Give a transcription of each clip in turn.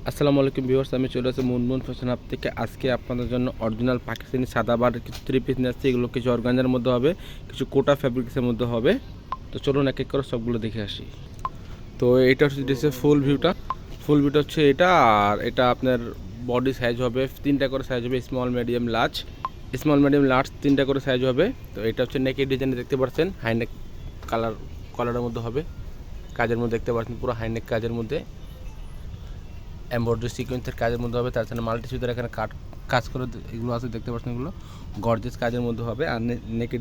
আসসালামু আলাইকুম ভিউয়ার্স, আমি চলে আসছি মুনমুন ফ্যাশন হাব থেকে। আজকে আপনাদের জন্য অরিজিনাল পাকিস্তানি সাদাবাহার কিছু থ্রি পিস নিয়ে আসছি। এগুলো কিছু অর্গানজার মধ্যে হবে, কিছু কোটা ফ্যাব্রিক্সের মধ্যে হবে। তো চলুন এক এক করে সবগুলো দেখে আসি। তো এটা হচ্ছে ফুল ভিউটা হচ্ছে এটা। আর এটা আপনার বডি সাইজ হবে তিনটা করে সাইজ হবে, স্মল মিডিয়াম লার্জ তিনটা করে সাইজ হবে। তো এটা হচ্ছে নেকের ডিজাইন দেখতে পাচ্ছেন, হাইনেক কালারের মধ্যে হবে, কাজের মধ্যে দেখতে পাচ্ছেন পুরো হাইনেক কাজের মধ্যে, এমব্রয়ডারি সিকোয়েন্সের কাজের মধ্যে হবে। তাছাড়া মাল্টি সুতার এখানে কাজ করে এগুলো আছে দেখতে পাচ্ছেন, এগুলো গর্জিয়াস কাজের মধ্যে হবে। আর নেকের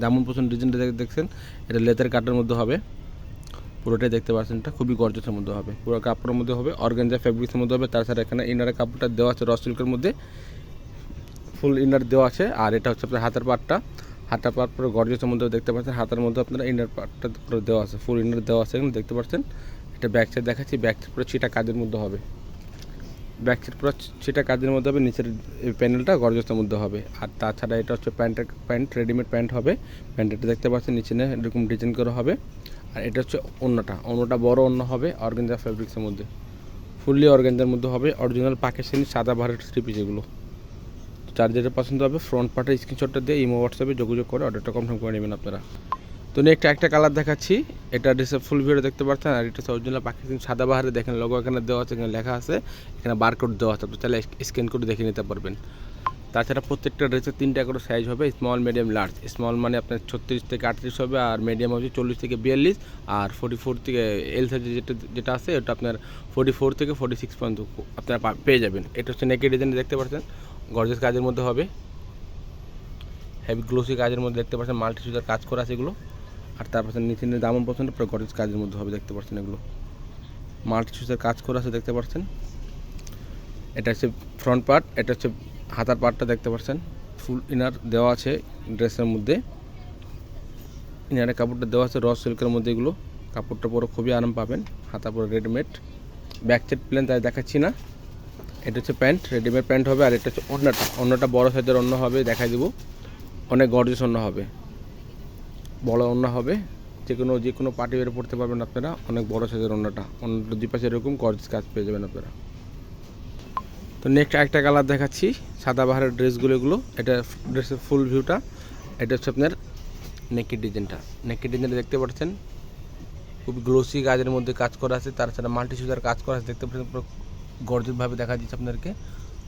যেমন পছন্দ ডিজাইনটা দেখছেন, এটা লেদার কাটের মধ্যে হবে পুরোটাই দেখতে পাচ্ছেন। এটা খুবই গর্জিয়াসের মধ্যে হবে, পুরো কাপড়ের মধ্যে হবে, অর্গানজা ফ্যাব্রিক্সের মধ্যে হবে। তাছাড়া এখানে ইনারের কাপড়টা দেওয়া আছে র সিল্কের মধ্যে, ফুল ইনার দেওয়া আছে। আর এটা হচ্ছে আপনার হাতের পার্ট পুরো গর্জিয়াসের মধ্যে দেখতে পাচ্ছেন। হাতের মধ্যে আপনারা ইনার পার্টটা পুরো দেওয়া আছে, ফুল ইনার দেওয়া আছে এখানে দেখতে পাচ্ছেন। এটা ব্যাক সাইড দেখাচ্ছি, ব্যাক সাইড পুরো ছিটা কাজের মধ্যে হবে, ব্যাক সাইড পুরো সেটা কাজের মধ্যে হবে, নিচের প্যানেলটা গর্জসের মধ্যে হবে। আর তাছাড়া এটা হচ্ছে প্যান্ট রেডিমেড প্যান্ট হবে। প্যান্টটা দেখতে পাচ্ছেন নিচে এরকম ডিজাইন করা হবে। আর এটা হচ্ছে অন্যটা বড় অন্য হবে, অর্গানজা ফ্যাব্রিক্সের মধ্যে, ফুললি অর্গানজার মধ্যে হবে। অরিজিনাল পাকিস্তানি সাদা বাহারের থ্রি পিস এগুলো। যার যেটা পছন্দ হবে ফ্রন্ট পার্টের স্ক্রিনশটটা দিয়ে ইমো হোয়াটসঅ্যাপে যোগাযোগ করে অর্ডারটা কনফার্ম করে নেবেন আপনারা। তো একটা কালার দেখাচ্ছি, এটা ডিসে ফুল ভিডিও দেখতে পাচ্ছেন। আর এটা অরিজিনাল পাকিস্তানি সাদা বাহারে দেখেন, লোগো এখানে দেওয়া আছে, এখানে লেখা আছে, এখানে বারকোড দেওয়া আছে, আপনি তাহলে স্ক্যান করে দেখে নিতে পারবেন। তাছাড়া প্রত্যেকটা ড্রেসের তিনটা করে সাইজ হবে, স্মল মিডিয়াম লার্জ। স্মল মানে আপনার 36 থেকে 38 হবে, আর মিডিয়াম হচ্ছে 40 থেকে 42, আর 44 থেকে এল সাইজ যেটা আছে ওটা আপনার 44 থেকে 46 পর্যন্ত আপনারা পেয়ে যাবেন। এটা হচ্ছে নেকের ডিজাইন দেখতে পাচ্ছেন, গর্জিয়াস কাজের মধ্যে হবে, হেভি গ্লোসি কাজের মধ্যে দেখতে পাচ্ছেন, মাল্টি সুতার কাজ করা আছে এগুলো। আর তারপর নিচে দামন পছন্দ পুরো গর্জিয়াস কাজের মধ্যে হবে দেখতে পাচ্ছেন, এগুলো মাল্টি সুতার কাজ করা আছে দেখতে পাচ্ছেন। এটা হচ্ছে ফ্রন্ট পার্ট, এটা হচ্ছে হাতার পার্টটা দেখতে পাচ্ছেন, ফুল ইনার দেওয়া আছে ড্রেসের মধ্যে। ইনারের কাপড়টা দেওয়া আছে র সিল্কের মধ্যে, এগুলো কাপড়টা পুরো খুবই আরাম পাবেন, হাতা পুরো রেডিমেড। ব্যাক সাইড প্লেন তাই দেখাচ্ছি না। এটা হচ্ছে প্যান্ট, রেডিমেড প্যান্ট হবে। আর এটা হচ্ছে অন্যটা বড় সাইজের অন্য হবে, দেখাই দেবো, অনেক গর্জিয়াস অন্য হবে, বড় অন্য হবে, যে কোনো পার্টি বের পড়তে পারবেন আপনারা। অনেক বড় সাইজের অন্যটা দুই পাশে এরকম গর্জিয়াস কাজ পেয়ে যাবেন আপনারা। তো নেক্সট একটা কালার দেখাচ্ছি, সাদা বাহারের ড্রেসগুলো এগুলো। এটা ড্রেসের ফুল ভিউটা। এটা হচ্ছে আপনার নেকের ডিজাইনটা দেখতে পাচ্ছেন, খুব গ্লোসি কাজের মধ্যে কাজ করা আছে। তাছাড়া মাল্টি সুতার কাজ করা আছে দেখতে পাচ্ছেন, পুরো গর্জিয়াসভাবে দেখা যাচ্ছে আপনাদেরকে।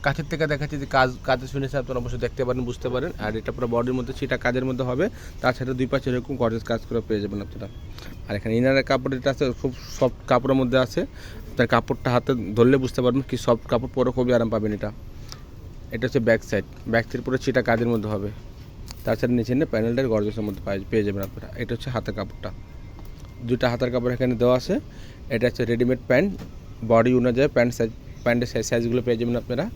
কাছের থেকে দেখাচ্ছি যে কাজে শুনেছে আপনারা অবশ্যই দেখতে পারেন, বুঝতে পারেন। আর এটা পুরো বডির মধ্যে সেটা কাজের মধ্যে হবে, তাছাড়া দুই পাশে এরকম গর্জিয়াস কাজ করে পেয়ে যাবেন আপনারা। আর এখানে ইনারের কাপড় যেটা আছে খুব সফট কাপড়ের মধ্যে আছে, আপনার কাপড়টা হাতে ধরলে বুঝতে পারবেন কি সফট কাপড়, পরে খুবই আরাম পাবেন। এটা হচ্ছে ব্যাক সাইড পুরো সেটা কাজের মধ্যে হবে। তাছাড়া নিচে প্যানেলটার গর্জিয়াসের মধ্যে পেয়ে যাবেন আপনারা। এটা হচ্ছে হাতের কাপড়টা, দুইটা হাতের কাপড় এখানে দেওয়া আছে। এটা হচ্ছে রেডিমেড প্যান্ট, বডি অনুযায়ী প্যান্টের সাইজগুলো পেয়ে যাবেন আপনারা।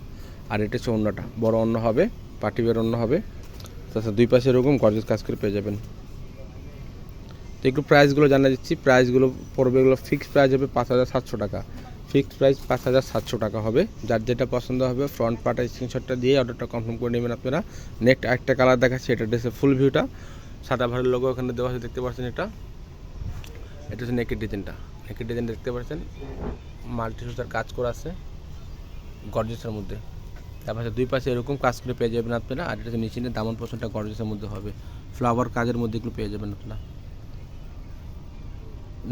আর এটা হচ্ছে অন্যটা বড় অন্য হবে, পার্টি বের অন্য হবে। তাছাড়া দুই পাশে এরকম গর্জিয়াস কাজ করে পেয়ে যাবেন। তো একটু প্রাইসগুলো জানা দিচ্ছি, প্রাইসগুলো পড়বে, এগুলো ফিক্সড প্রাইস হবে 5,700 টাকা। ফিক্সড প্রাইস 5,700 টাকা হবে। যার যেটা পছন্দ হবে ফ্রন্ট পার্টের স্ক্রিনশটটা দিয়ে অর্ডারটা কনফার্ম করে নেবেন আপনারা। নেক্সট একটা কালার দেখাচ্ছি, এটা ড্রেসের ফুল ভিউটা, সাদা ভারের লোগো এখানে দেওয়া আছে দেখতে পাচ্ছেন। এটা হচ্ছে নেকের ডিজাইনটা দেখতে পাচ্ছেন, মাল্টি সুতার কাজ করা আছে গর্জিয়াসের মধ্যে। তারপরে দুই পাশে এরকম কাজ করে পেয়ে যাবেন আপনারা। আর এটা হচ্ছে নিচে দামন পোর্শনটা গর্জিয়াসের মধ্যে হবে, ফ্লাওয়ার কাজের মধ্যে এগুলো পেয়ে যাবেন আপনারা।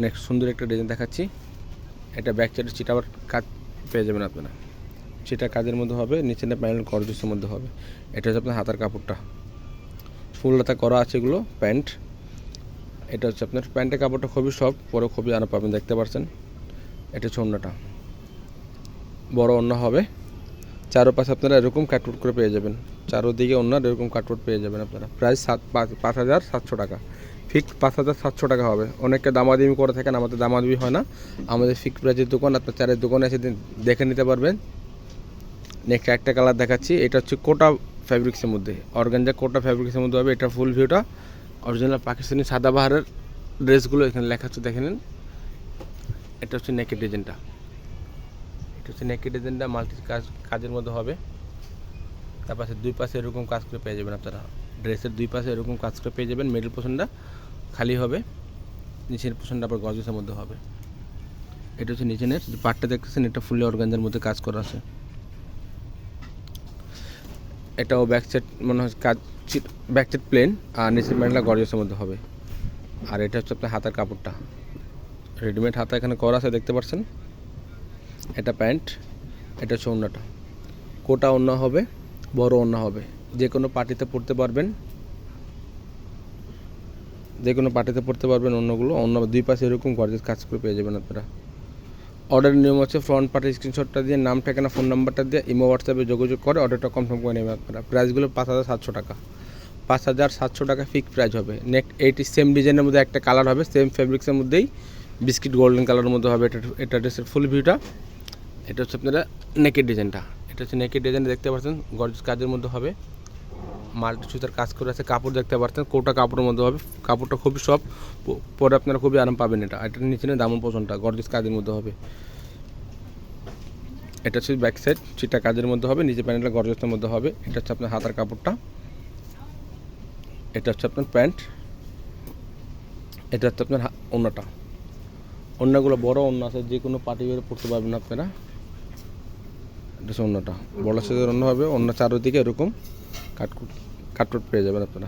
নেক্সট সুন্দর একটা ডিজাইন দেখাচ্ছি, এটা ব্যাক সাইডে চিটাবার কাজ পেয়ে যাবেন আপনারা, সেটা কাজের মধ্যে হবে, নিচে প্যানেল গর্জিয়াসের মধ্যে হবে। এটা হচ্ছে আপনার হাতার কাপড়টা, ফুল হাতা করা আছে এগুলো প্যান্ট। এটা হচ্ছে আপনার প্যান্টের কাপড়টা খুবই সফট, পরে খুবই আরাম পাবেন দেখতে পাচ্ছেন। এটা হচ্ছে অন্যটা, বড় অন্য হবে, চারোপাশে আপনারা এরকম কাটওয়ার্ক করে পেয়ে যাবেন, চারোদিকে অন্যার এরকম কাটওয়ার্ক পেয়ে যাবেন আপনারা। প্রাইস 5,700 টাকা, ফিক্সড 5,700 টাকা হবে। অনেকে দামাদামি করে থাকেন, আমাদের দামাদামি হয় না, আমাদের ফিক্সড প্রাইসের দোকান, আপনার চারের দোকানে এসে দেখে নিতে পারবেন। নেক্সট একটা কালার দেখাচ্ছি, এটা হচ্ছে কোটা ফ্যাব্রিক্সের মধ্যে, অর্গানজা কোটা ফ্যাব্রিক্সের মধ্যে হবে। এটা ফুল ভিউটা, অরিজিনাল পাকিস্তানি সাদাবাহারের ড্রেসগুলো এখানে লেখা হচ্ছে দেখে নিন। এটা হচ্ছে নেকের ডিজাইনটা, মাল্টি কাজের মধ্যে হবে। তারপরে দুই পাশে এরকম কাজ করে পেয়ে যাবেন আপনারা, ড্রেসের দুই পাশে এরকম কাজ করে পেয়ে যাবেন। মিডল পোর্শনটা খালি হবে, নিচের পোর্শনটা আবার গর্জিয়াসের মধ্যে হবে। এটা হচ্ছে নিচের যে পার্টটা দেখতেছেন, এটা ফুললি অর্গানজার মধ্যে কাজ করা আছে। এটাও ব্যাক সাইড মনে হয় কাজ, ব্যাক সাইড প্লেন, আর নিচের প্যান্টটা গর্জিয়াসের মধ্যে হবে। আর এটা হচ্ছে আপনার হাতার কাপড়টা, রেডিমেড হাতা এখানে করা আছে দেখতে পাচ্ছেন। এটা প্যান্ট, এটা হচ্ছে ওড়নাটা। কোটা ওড়না হবে, বড় ওড়না হবে, যে কোনো পার্টিতে পরতে পারবেন, যে কোনো পার্টিতে পরতে পারবেন। অন্যগুলো অন্য দুই পাশে এরকম গর্জিয়াস কাজ করে পেয়ে যাবেন আপনারা। অর্ডারের নিয়ম হচ্ছে ফ্রন্ট পার্টির স্ক্রিনশটটা দিয়ে নাম, ঠিকানা, ফোন নাম্বারটা দিয়ে ইমো হোয়াটসঅ্যাপে যোগাযোগ করে অর্ডারটা কনফার্ম করে নেবেন আপনারা। প্রাইসগুলো 5,700 টাকা, 5,700 টাকা ফিক্সড প্রাইস হবে। নেক্সট এইটি সেম ডিজাইনের মধ্যে একটা কালার হবে, সেম ফেব্রিক্সের মধ্যেই বিস্কিট গোল্ডেন কালারের মধ্যে হবে। এটা ড্রেসের ফুল ভিউটা। এটা হচ্ছে আপনারা নেকের ডিজাইনটা, এটা হচ্ছে নেকের ডিজাইন দেখতে পাচ্ছেন, গর্জিয়াস কাজের মধ্যে হবে। মাল্টি সুতার কাজ করে আছে, কাপড় দেখতে পাচ্ছেন কোটা কাপড়ের মধ্যে হবে। কাপড়টা খুবই সফট, পরে আপনারা খুবই আরাম পাবেন। এটার নিচে দামন পোষণটা গর্জিয়াস কাজের মধ্যে হবে। এটা হচ্ছে ব্যাক সাইড, চিটা কাজের মধ্যে হবে, নিচে প্যান্টটা গর্জিয়াসের মধ্যে হবে। এটা হচ্ছে আপনার হাতার কাপড়টা, এটা হচ্ছে আপনার প্যান্ট, এটা হচ্ছে আপনার ওড়নাটা। ওড়নাগুলো বড় ওড়না আছে, যে কোনো পার্টি ওয়্যারে পরতে পারবেন আপনারা। এটা হচ্ছে ওড়নাটা, বড় সাইজের ওড়না হবে। ওড়না চারদিকে এরকম কাটকুট পেয়ে যাবেন আপনারা।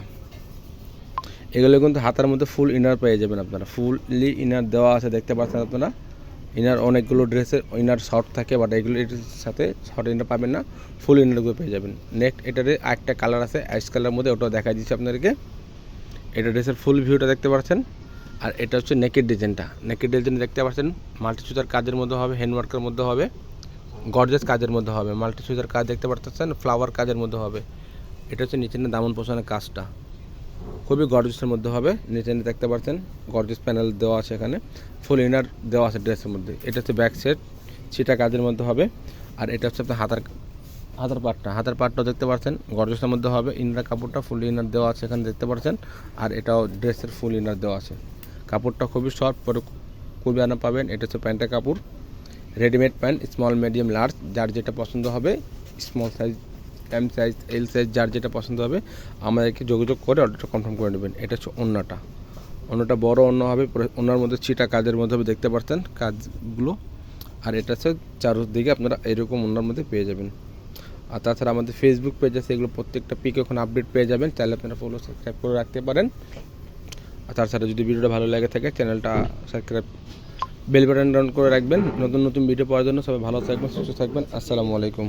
এগুলো কিন্তু হাতার মধ্যে ফুল ইনার পেয়ে যাবেন আপনারা, ফুললি ইনার দেওয়া আছে দেখতে পাচ্ছেন আপনারা। ইনার অনেকগুলো ড্রেসের ইনার শর্ট থাকে, বাট এগুলো এটার সাথে শর্ট ইনার পাবেন না, ফুল ইনারগুলো পেয়ে যাবেন। নেক্সট এটারে আরেকটা কালার আছে অ্যাশ কালারের মধ্যে, ওটাও দেখা দিচ্ছি আপনাদেরকে। এটা ড্রেসের ফুল ভিউটা দেখতে পাচ্ছেন। আর এটা হচ্ছে নেকের ডিজাইনটা, নেকের ডিজাইন দেখতে পাচ্ছেন, মাল্টি সুতার কাজের মধ্যে হবে, হ্যান্ডওয়ার্কের মধ্যে হবে, গর্জিয়াস কাজের মধ্যে হবে। মাল্টি সুতার কাজ দেখতে পাচ্ছেন, ফ্লাওয়ার কাজের মধ্যে হবে। এটা হচ্ছে নিচের দামন পোষণের কাজটা, খুবই গর্জিয়াসের মধ্যে হবে। নিচে দেখতে পাচ্ছেন গর্জিয়াস প্যানেল দেওয়া আছে, এখানে ফুল ইনার দেওয়া আছে ড্রেসের মধ্যে। এটা হচ্ছে ব্যাক সাইড, সেটা কাজের মধ্যে হবে। আর এটা হচ্ছে আপনার হাতার পাটটাও দেখতে পাচ্ছেন গর্জিয়াসের মধ্যে হবে। ইনার কাপড়টা ফুল ইনার দেওয়া আছে এখানে দেখতে পাচ্ছেন। আর এটাও ড্রেসের ফুল ইনার দেওয়া আছে। কাপড়টা খুবই সফট, পরে খুবই আরাম পাবেন। এটা হচ্ছে প্যান্টের কাপড়, readymade pant, small, medium, large, যার যেটা পছন্দ হবে, small size, M size, L size, যার যেটা পছন্দ হবে আমাদেরকে যোগাযোগ করে অর্ডারটা কনফার্ম করে নেবেন। এটা হচ্ছে ওড়নাটা বড় ওড়না হবে, ওড়নার মধ্যে ছিটা কাজের মধ্যে হবে দেখতে পাচ্ছেন কাজগুলো। আর এটা হচ্ছে চারদিকে আপনারা এরকম ওড়নার মধ্যে পেয়ে যাবেন। আর তাছাড়া আমাদের ফেসবুক পেজ আছে, এগুলো প্রত্যেকটা পিক এখন আপডেট পেয়ে যাবেন, চাইলে আপনারা ফলো সাবস্ক্রাইব করে রাখতে পারেন। আর তাছাড়া যদি ভিডিওটা ভালো লাগে থাকে চ্যানেলটা সাবস্ক্রাইব, বেল বাটন ডাউন করে রাখবেন নতুন নতুন ভিডিও পাওয়ার জন্য। সবাই ভালো থাকবেন, সুস্থ থাকবেন। আসসালামু আলাইকুম।